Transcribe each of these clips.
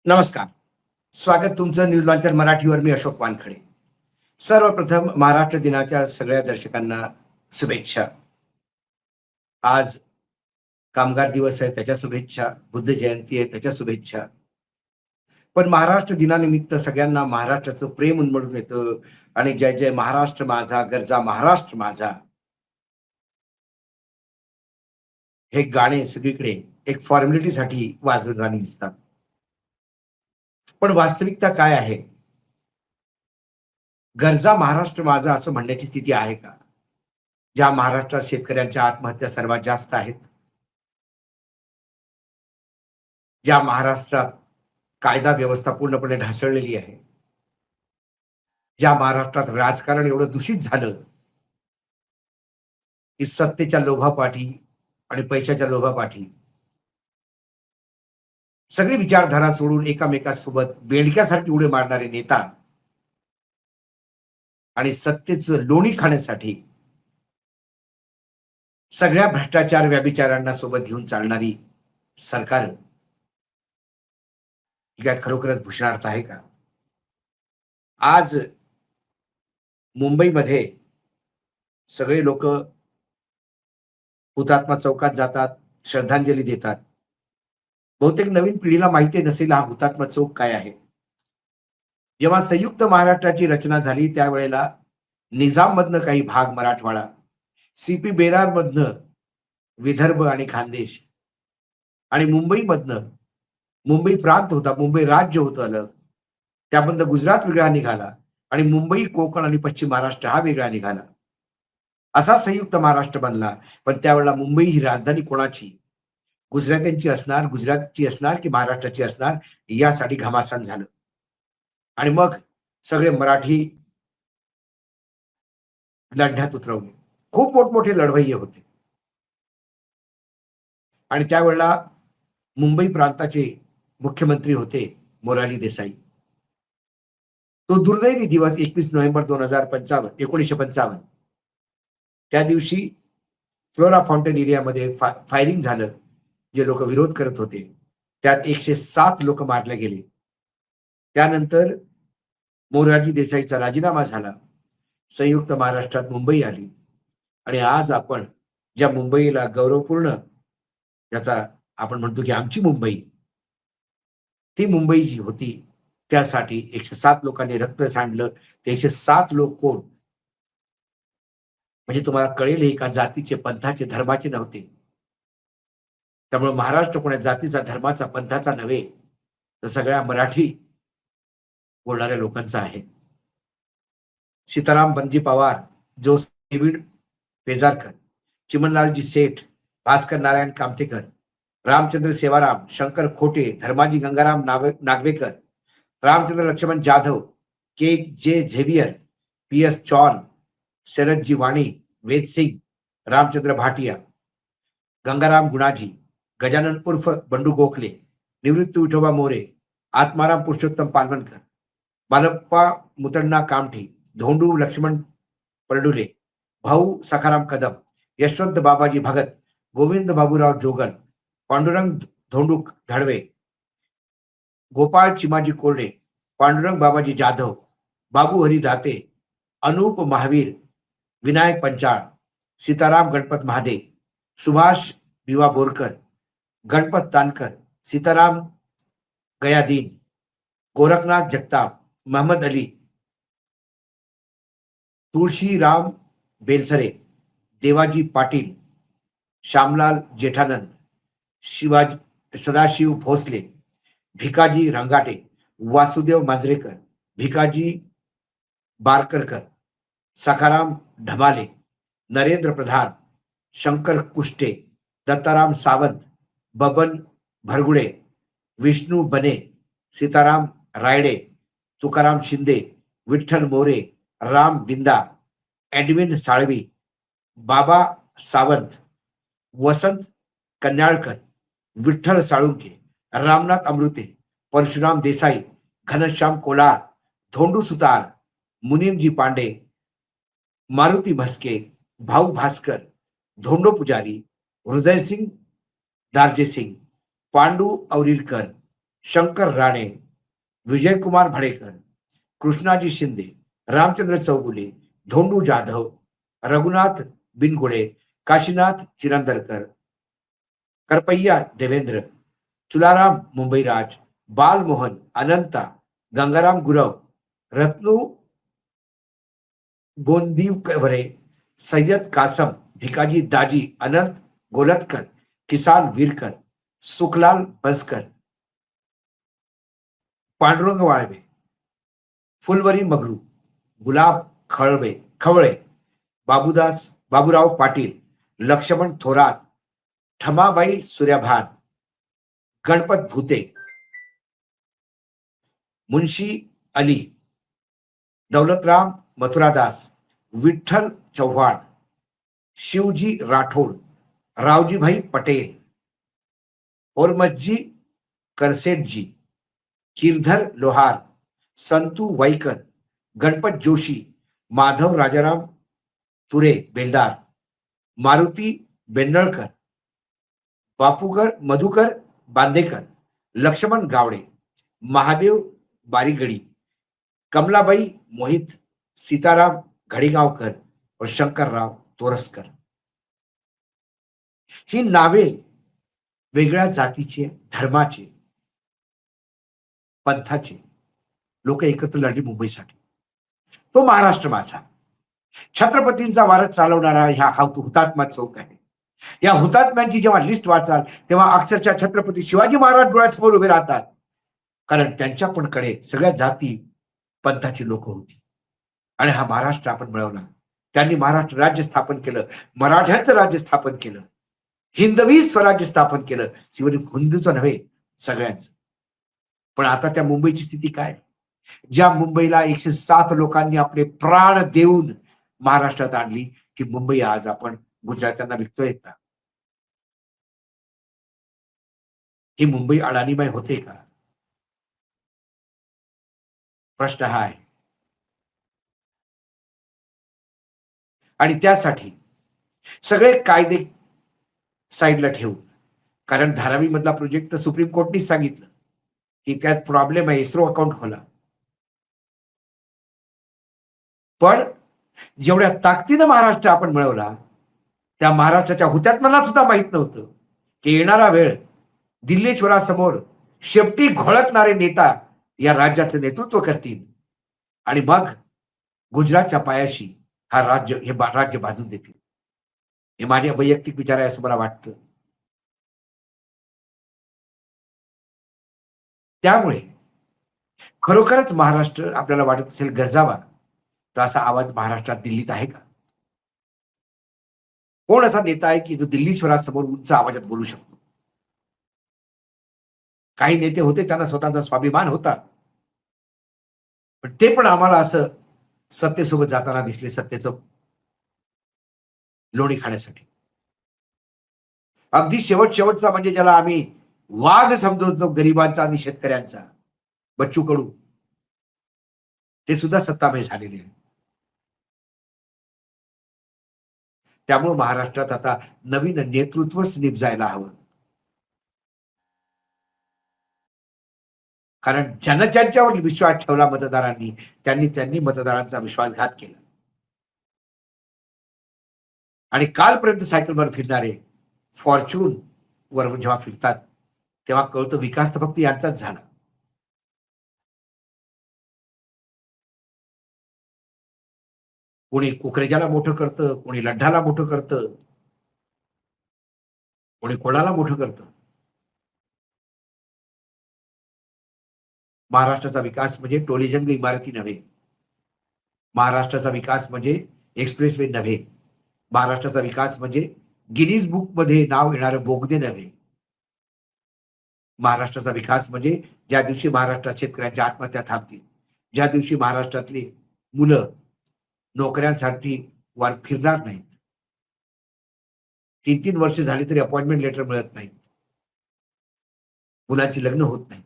नमस्कार. स्वागत तुमचं न्यूज लॉन्चर मराठीवर. मी अशोक वानखडे. सर्वप्रथम महाराष्ट्र दिनाच्या सगळ्या दर्शकांना शुभेच्छा. आज कामगार दिवस आहे, त्याच्या शुभेच्छा. बुद्ध जयंती आहे, त्याच्या शुभेच्छा. पण महाराष्ट्र दिनानिमित्त सगळ्यांना महाराष्ट्राचं प्रेम उमटून येतं आणि जय जय महाराष्ट्र माझा, गरजा महाराष्ट्र माझा, हे गाणे सगळीकडे एक फॉर्मॅलिटीसाठी वाजवताना दिसतात. पण वास्तविकता काय आहे? गरजा महाराष्ट्र माझा असं म्हणण्याची स्थिती आहे का? ज्या महाराष्ट्रात शेतकऱ्यांच्या आत्महत्या सर्वात जास्त आहेत, ज्या महाराष्ट्रात कायदा व्यवस्था पूर्णपणे ढासळलेली आहे, ज्या महाराष्ट्रात राजकारण एवढं दूषित झालं की सत्तेच्या लोभापाठी आणि पैशाच्या लोभापाठी सगळी विचारधारा सोडून एकामेकासोबत बेडक्यासारखी उडी मारणारे नेता आणि सत्तेचं लोणी खाण्यासाठी सगळ्या भ्रष्टाचार व्याभिचारांना सोबत घेऊन चालणारी सरकार ही काय खरोखरच भूषणार्थ आहे का? आज मुंबईमध्ये सगळे लोक हुतात्मा चौकात जातात, श्रद्धांजली देतात. बहुतेक नवीन पिढीला माहिती नसेल हा हुतात्मा चौक काय आहे. जेव्हा संयुक्त महाराष्ट्राची रचना झाली त्यावेळेला निजाम मधनं काही भाग मराठवाडा, सीपी बेरार मधनं विदर्भ आणि खानदेश, आणि मुंबईमधनं मुंबई प्रांत होता, मुंबई राज्य होतं अलग, त्यामधनं गुजरात वेगळा निघाला आणि मुंबई, कोकण आणि पश्चिम महाराष्ट्र हा वेगळा निघाला. असा संयुक्त महाराष्ट्र बनला. पण त्यावेळेला मुंबई ही राजधानी कोणाची, गुजरात्यांची असणार, गुजरातची असणार की महाराष्ट्राची असणार, यासाठी घमासान झालं. आणि मग सगळे मराठी लढण्यात उतरवले. खूप मोठमोठे लढवय्ये होते. आणि त्यावेळेला मुंबई प्रांताचे मुख्यमंत्री होते मोरारजी देसाई. तो दुर्दैवी दिवस 21 नोव्हेंबर 1955, त्या दिवशी फ्लोरा फाउंटेन एरियामध्ये फायरिंग झालं. जे लोक विरोध करत होते त्यात 107 लोक मारले गेले. त्यानंतर मोरारजी देसाईचा राजीनामा झाला. संयुक्त महाराष्ट्रात मुंबई आली. आणि आज आपण ज्या मुंबईला गौरवपूर्ण, ज्याचा आपण म्हणतो की आमची मुंबई, ती मुंबई जी होती त्यासाठी 107 लोकांनी रक्त सांडलं. ते 107 लोक कोण, म्हणजे तुम्हाला कळेल हे का जातीचे, पंथाचे, धर्माचे नव्हते. त्यामुळे महाराष्ट्र कोणा जातीचा, धर्माचा, पंथाचा नव्हे, तर सगळ्या मराठी बोलणाऱ्या लोकांचा आहे. सीताराम बनजी पवार, जोसेफ डेव्हिड पेजारकर, चिमणलालजी सेठ, भास्कर नारायण कामतेकर, रामचंद्र सेवाराम, शंकर खोटे, धर्माजी गंगाराम नागवेकर, रामचंद्र लक्ष्मण जाधव, के जे झेवियर, पी एस चौन, शरदजी वाणी, वेद सिंग, रामचंद्र भाटिया, गंगाराम गुणाजी, गजानन उर्फ बंडू गोखले, निवृत्ती विठोबा मोरे, आत्माराम पुरुषोत्तम पालवणकर, बालप्पा मुतण्णा कामठी, धोंडू लक्ष्मण पलडुले, भाऊ सखाराम कदम, यशवंत बाबाजी भगत, गोविंद बाबूराव जोगन, पांडुरंग धोंडू धडवे, गोपाळ चिमाजी कोरडे, पांडुरंग बाबाजी जाधव, बाबू हरी दाते, अनूप महावीर, विनायक पंचाळ, सीताराम गणपत महादे, सुभाष बिवा बोरकर, गणपत तानकर, सीताराम गयादीन, गोरखनाथ जगताप, महमद अली, तुळशीराम बेलसरे, देवाजी पाटील, श्यामलाल जेठानंद, शिवाजी सदाशिव भोसले, भिकाजी रंगाटे, वासुदेव मांजरेकर, भिकाजी बारकरकर, सखाराम ढमाले, नरेंद्र प्रधान, शंकर कुष्टे, दत्ताराम सावंत, बबन भरगुडे, विष्णू बने, सीताराम रायडे, तुकाराम शिंदे, विठ्ठल मोरे, राम विंदा, एडविन साळवी, बाबा सावंत, वसंत कन्याळकर, विठ्ठल साळुंके, रामनाथ अमृते, परशुराम देसाई, घनश्याम कोलार, धोंडू सुतार, मुनीमजी पांडे, मारुती म्हस्के, भाऊ भास्कर, धोंडो पुजारी, हृदय सिंग दारजे सिंग, पांडू औरीरकर, शंकर राणे, विजयकुमार भाडेकर, कृष्णाजी शिंदे, रामचंद्र चौगुले, धोंडू जाधव, रघुनाथ बिनगुडे, काशीनाथ चिरंदरकर, करपय्या देवेंद्र, तुलाराम मुंबईराज, बालमोहन, अनंता, गंगाराम गुरव, रत्नू गोंदिवरे, सय्यद कासम, भिकाजी दाजी, अनंत गोलतकर, किसान विरकर, सुखलाल बसकर, पांडुरंग वाळवे, फुलवरी मगरू, गुलाब खवळे, बाबूराव पाटील, लक्ष्मण थोरात, ठमाबाई सूर्यभान, गणपत भुते, मुंशी अली, दौलतराम मथुरादास, विठ्ठल चव्हाण, शिवजी राठोड, रावजीभाई पटेल, ओरमजी करसेटजी, गिरधर लोहार, संतू वाईकर, गणपत जोशी, माधव राजाराम तुरे बेलदार, मारुती बेंडळकर, मधुकर बांदेकर, लक्ष्मण गावडे, महादेव बारीगडी, कमलाबाई मोहित, सीताराम घडीगावकर और शंकरराव तोरसकर. ही नावे वेगळ्या जातीचे, धर्माचे, पंथाचे लोक एकत्र लढली मुंबईसाठी. तो महाराष्ट्र माझा. छत्रपतींचा वारस चालवणारा हा हुतात्मा चौक आहे. या हुतात्म्यांची जेव्हा लिस्ट वाचाल तेव्हा अक्षरशः छत्रपती शिवाजी महाराज डोळ्यासमोर उभे राहतात. कारण त्यांच्या पण कडे सगळ्या जाती पंथाची लोक होती आणि हा महाराष्ट्र आपण मिळवला. त्यांनी महाराष्ट्र राज्य स्थापन केलं, मराठ्यांचं राज्य स्थापन केलं, हिंदवी स्वराज्य स्थापन केलं, शिवाजी हिंदूचं नव्हे सगळ्यांचं. पण आता त्या मुंबईची स्थिती काय? ज्या मुंबईला 107 लोकांनी आपले प्राण देऊन महाराष्ट्रात आणली ती मुंबई आज आपण गुजरात्यांना विकतोय का? ही मुंबई अडाणीमय होते का? प्रश्न हा आहे. आणि त्यासाठी सगळे कायदे साईडला ठेवून, कारण धारावी मधला प्रोजेक्ट तर सुप्रीम कोर्टनी सांगितलं की त्यात प्रॉब्लेम आहे, इस्रो अकाउंट खोला. पण जेवढ्या ताकदीनं महाराष्ट्र आपण मिळवला त्या महाराष्ट्राच्या हुतात्म्यांना सुद्धा माहित नव्हतं की येणारा वेळ दिल्लीश्वरासमोर शेपटी घोळकणारे नेता या राज्याचं नेतृत्व करतील आणि मग गुजरातच्या पायाशी हे राज्य बांधून देतील. हे माझे वैयक्तिक विचार आहे असं मला वाटतं. त्यामुळे खरोखरच महाराष्ट्र आपल्याला वाटत असेल गरजावा तर असा आवाज महाराष्ट्रात दिल्लीत आहे का? कोण असा नेता आहे की जो दिल्लीश्वरासमोर उंच आवाजात बोलू शकतो? काही नेते होते त्यांना स्वतःचा स्वाभिमान होता, पण ते पण आम्हाला असं सत्तेसोबत जाताना दिसले, सत्तेचं लोणी खाण्यासाठी. अगदी शेवटचा म्हणजे ज्याला आम्ही वाघ समजवतो गरिबांचा आणि शेतकऱ्यांचा, बच्चू कडू, ते सुद्धा सत्तामय झालेले आहेत. त्यामुळे महाराष्ट्रात आता नवीन नेतृत्वच निपजायला हवं. कारण ज्यांच्यावर विश्वास ठेवला मतदारांनी त्यांनी मतदारांचा विश्वासघात केला. आणि कालपर्यंत सायकलवर फिरणारे फॉर्च्यून वर जेव्हा फिरतात तेव्हा कळतं विकास तर फक्त यांचाच झाला. कोणी कुकरेजाला मोठं करतं, कोणी लड्ढाला मोठं करतं, कोणी कोणाला मोठं करतं. महाराष्ट्राचा विकास म्हणजे टोलेजंग इमारती नव्हे. महाराष्ट्राचा विकास म्हणजे एक्सप्रेसवे नव्हे. महाराष्ट्राचा विकास म्हणजे गिनीज बुक मध्ये नाव येणारे बोगदे नव्हे. महाराष्ट्राचा विकास म्हणजे ज्या दिवशी महाराष्ट्रात शेतकऱ्यांच्या आत्महत्या थांबतील, ज्या दिवशी महाराष्ट्रातली मुलं नोकऱ्यांसाठी वर फिरणार नाहीत, 3-3 वर्ष झाली तरी अपॉइंटमेंट लेटर मिळत नाहीत, मुलांची लग्न होत नाहीत.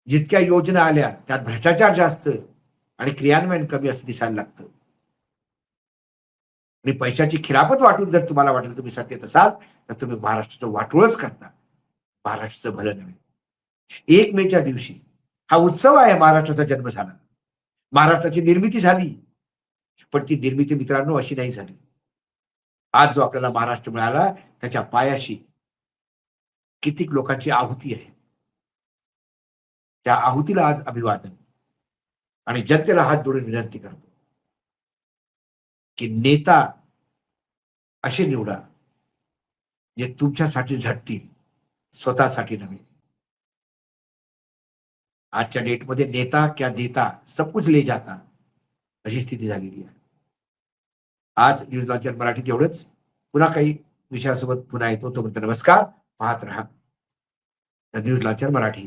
जितक्या योजना आल्या त्यात भ्रष्टाचार जास्त आणि क्रियान्वयन कमी असं दिसायला लागतं. आणि पैशाची खिरापत वाटून जर तुम्हाला वाटेल तुम्ही सत्तेत असाल तर तुम्ही महाराष्ट्राचं वाटोळच करता. महाराष्ट्राचं भलं नव्हे. 1 मेच्या दिवशी हा उत्सव आहे, महाराष्ट्राचा जन्म झाला. महाराष्ट्राची निर्मिती झाली. पण ती निर्मिती मित्रांनो अशी नाही झाली. आज जो आपल्याला महाराष्ट्र मिळाला त्याच्या पायाशी कितीक लोकांची आहुती आहे. त्या आहुतीला आज अभिवादन आणि जनतेला हात जोडून विनंती करतो, की नेता असे निवडा जे तुमच्यासाठी झटतील, स्वतःसाठी नव्हे. आजच्या डेटमध्ये नेता क्या देता सब कुछ ले जाता अशी स्थिती झालेली आहे. आज न्यूज लॉन्चर मराठीत एवढंच. पुन्हा काही विषयासोबत पुन्हा येतो. तोपर्यंत नमस्कार. पाहत रहा द न्यूज लॉन्चर मराठी.